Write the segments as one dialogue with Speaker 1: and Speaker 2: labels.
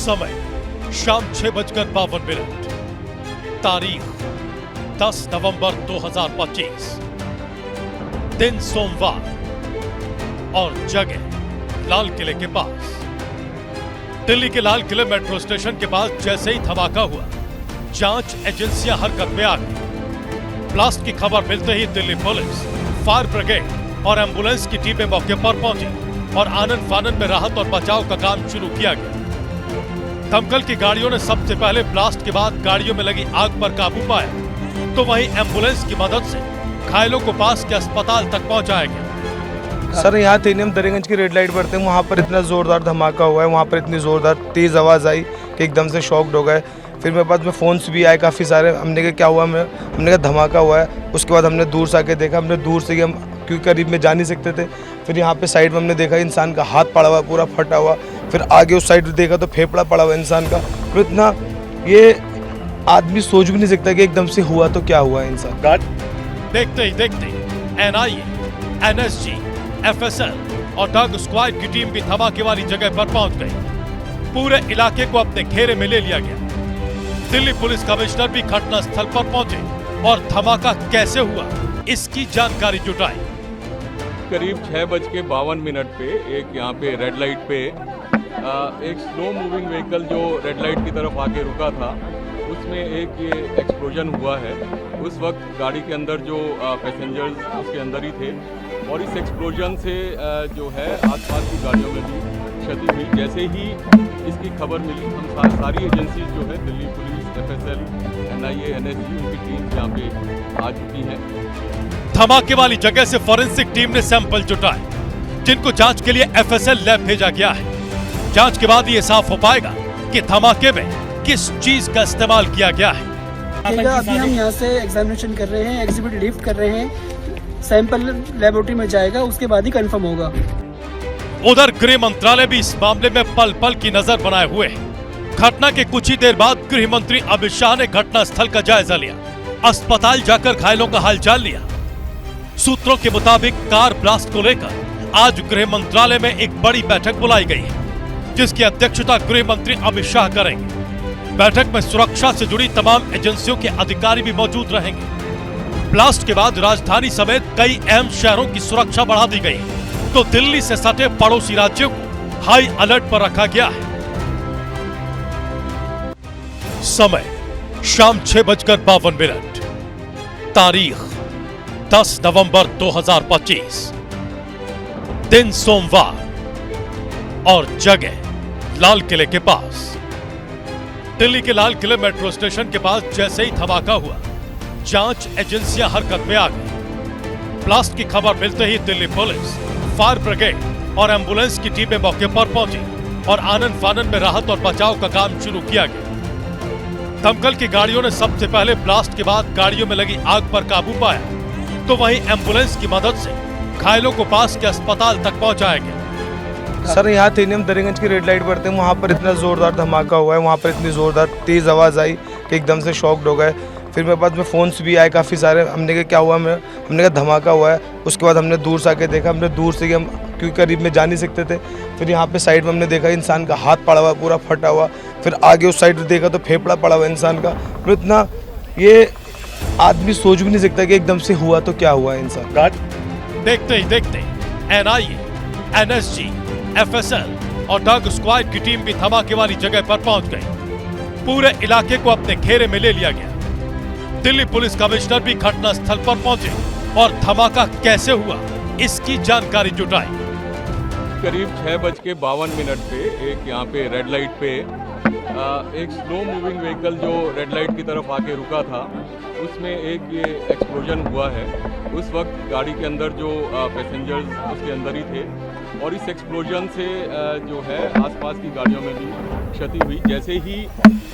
Speaker 1: समय शाम 6:52। तारीख 10 नवंबर 2025। दिन सोमवार और जगह लाल किले के पास। दिल्ली के लाल किले मेट्रो स्टेशन के पास जैसे ही धमाका हुआ, जांच एजेंसियां हरकत में आ गई। ब्लास्ट की खबर मिलते ही दिल्ली पुलिस, फायर ब्रिगेड और एम्बुलेंस की टीमें मौके पर पहुंची और आनन फानन में राहत और बचाव का काम शुरू किया गया। दमकल की गाड़ियों ने सबसे पहले ब्लास्ट के बाद गाड़ियों में लगी आग पर काबू पाया, तो वहीं एम्बुलेंस की मदद से घायलों को पास के अस्पताल तक पहुंचाया गया।
Speaker 2: सर, यहाँ थे हम दरियागंज की रेड लाइट पर थे, वहाँ पर इतना जोरदार धमाका हुआ है, वहाँ पर इतनी जोरदार तेज आवाज़ आई कि एकदम से शॉक्ड हो गए। फिर मेरे पास में फ़ोन्स भी आए काफ़ी सारे। हमने कहा क्या हुआ, हमने कहा धमाका हुआ है। उसके बाद हमने दूर से आके देखा, हमने दूर से हम क्योंकि करीब में जा नहीं सकते थे। फिर यहाँ पे साइड में हमने देखा इंसान का हाथ पड़ा हुआ, पूरा फटा हुआ। फिर आगे उस साइड देखा तो फेफड़ा पड़ा हुआ इंसान का। फिर इतना ये आदमी सोच भी नहीं सकता कि एकदम से हुआ तो क्या हुआ इंसान।
Speaker 1: देखते ही देखते एनआईए, एनएसजी, एफएसएल और डॉग स्क्वाड की टीम भी धमाके वाली जगह पर पहुंच गई। पूरे इलाके को अपने घेरे में ले लिया गया। दिल्ली पुलिस कमिश्नर भी घटनास्थल पर पहुंचे और धमाका कैसे हुआ इसकी जानकारी जुटाई।
Speaker 3: करीब 6:52 पे एक यहाँ पे रेड लाइट पे एक स्लो मूविंग व्हीकल जो रेड लाइट की तरफ आके रुका था, उसमें एक ये एक्सप्लोजन हुआ है। उस वक्त गाड़ी के अंदर जो पैसेंजर्स उसके अंदर ही थे और इस एक्सप्लोजन से जो है आसपास की गाड़ियों में भी क्षति हुई। जैसे ही इसकी खबर मिली, हम सारी एजेंसीज जो है Delhi police, FSL, NIA, NSG, उनकी टीम यहाँ पे आ चुकी हैं।
Speaker 1: धमाके वाली जगह से फॉरेंसिक टीम ने सैंपल जुटाए, जिनको जांच के लिए एफएसएल लैब भेजा गया है। जांच के बाद ये साफ हो पाएगा कि धमाके में किस चीज का इस्तेमाल किया गया है।
Speaker 4: अभी हम यहाँ से एग्जामिनेशन कर रहे हैं, एग्जिबिट लिफ्ट कर रहे हैं, सैंपल लेबोरेटरी में जाएगा, उसके बाद ही कंफर्म होगा।
Speaker 1: उधर गृह मंत्रालय भी इस मामले में पल पल की नजर बनाए हुए है। घटना के कुछ ही देर बाद गृह मंत्री अमित शाह ने घटनास्थल का जायजा लिया, अस्पताल जाकर घायलों का हालचाल लिया। सूत्रों के मुताबिक कार ब्लास्ट को लेकर आज गृह मंत्रालय में एक बड़ी बैठक बुलाई गई है, जिसकी अध्यक्षता गृह मंत्री अमित शाह करेंगे। बैठक में सुरक्षा से जुड़ी तमाम एजेंसियों के अधिकारी भी मौजूद रहेंगे। ब्लास्ट के बाद राजधानी समेत कई अहम शहरों की सुरक्षा बढ़ा दी गई, तो दिल्ली से सटे पड़ोसी राज्यों को हाई अलर्ट पर रखा गया है। समय शाम 6:52। तारीख 10 नवंबर 2025। दिन सोमवार और जगह लाल किले के पास। दिल्ली के लाल किले मेट्रो स्टेशन के पास जैसे ही धमाका हुआ, जांच एजेंसियां हरकत में आ गई। ब्लास्ट की खबर मिलते ही दिल्ली पुलिस, फायर ब्रिगेड और एम्बुलेंस की टीमें मौके पर पहुंची और आनन फानन में राहत और बचाव का काम शुरू किया गया। दमकल की गाड़ियों ने सबसे पहले ब्लास्ट के बाद गाड़ियों में लगी आग पर काबू पाया, तो वहीं एम्बुलेंस की मदद से घायलों को पास के अस्पताल तक पहुंचाया गया।
Speaker 2: सर, यहाँ थे हम दरियागंज की रेड लाइट पर थे, वहाँ पर इतना जोरदार धमाका हुआ है, वहाँ पर इतनी जोरदार तेज आवाज़ आई कि एकदम से शॉक्ड हो गए। फिर मेरे पास में फ़ोन्स भी आए काफ़ी सारे। हमने कहा क्या हुआ, हमने कहा धमाका हुआ है। उसके बाद हमने दूर से आके देखा, हमने दूर से हम क्योंकि करीब में जा नहीं सकते थे। फिर यहाँ पे साइड में हमने देखा इंसान का हाथ पड़ा हुआ, पूरा फटा हुआ। फिर आगे उस साइड देखा तो फेफड़ा पड़ा हुआ इंसान का। फिर इतना ये आदमी सोच भी नहीं सकता कि एकदम से हुआ तो क्या हुआ इंसान।
Speaker 1: देखते ही देखते एनआईए, एनएसजी, एफएसएल और डॉग स्क्वाड की टीम भी धमाके वाली जगह पर पहुंच गई। पूरे इलाके को अपने घेरे में ले लिया गया। दिल्ली पुलिस कमिश्नर भी घटनास्थल पर पहुंचे और धमाका कैसे हुआ इसकी जानकारी जुटाई।
Speaker 3: करीब 6:52 पे एक यहाँ पे रेड लाइट पे एक स्लो मूविंग व्हीकल जो रेड लाइट की तरफ आके रुका था, उसमें एक ये एक्सप्लोजन हुआ है। उस वक्त गाड़ी के अंदर जो पैसेंजर्स उसके अंदर ही थे और इस एक्सप्लोजन से जो है आसपास की गाड़ियों में भी क्षति हुई। जैसे ही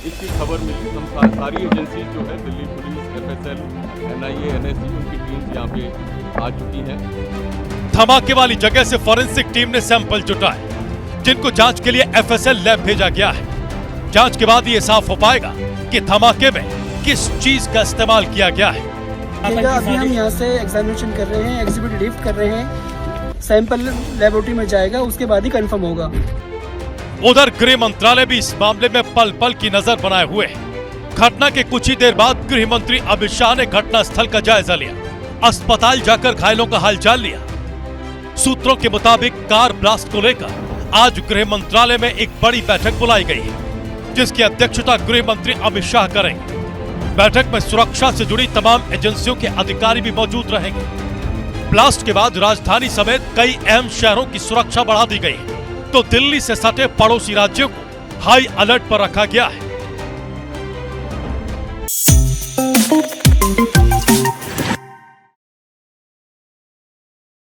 Speaker 3: इसकी खबर मिली, हम सारी एजेंसीज जो है Delhi police, FSL, NIA, NSG, उनकी टीम यहाँ पे आ चुकी हैं।
Speaker 1: धमाके वाली जगह से फॉरेंसिक टीम ने सैंपल जुटाए, जिनको जांच के लिए एफएसएल लैब भेजा गया है। जांच के बाद ये साफ हो पाएगा कि धमाके में किस चीज का इस्तेमाल किया गया है।
Speaker 4: अभी हम यहाँ से एग्जामिनेशन कर रहे हैं, एग्जिबिट लिफ्ट कर रहे हैं, सैंपल लेबोरेटरी में जाएगा, उसके बाद ही कंफर्म होगा।
Speaker 1: उधर गृह मंत्रालय भी इस मामले में पल पल की नजर बनाए हुए है। घटना के कुछ ही देर बाद गृह मंत्री अमित शाह ने घटनास्थल का जायजा लिया, अस्पताल जाकर घायलों का हालचाल लिया। सूत्रों के मुताबिक कार ब्लास्ट को लेकर आज गृह मंत्रालय में एक बड़ी बैठक बुलाई गई है, जिसकी अध्यक्षता गृह मंत्री अमित शाह करेंगे। बैठक में सुरक्षा से जुड़ी तमाम एजेंसियों के अधिकारी भी मौजूद रहेंगे। ब्लास्ट के बाद राजधानी समेत कई अहम शहरों की सुरक्षा बढ़ा दी गई है, तो दिल्ली से सटे पड़ोसी राज्यों को हाई अलर्ट पर रखा गया है।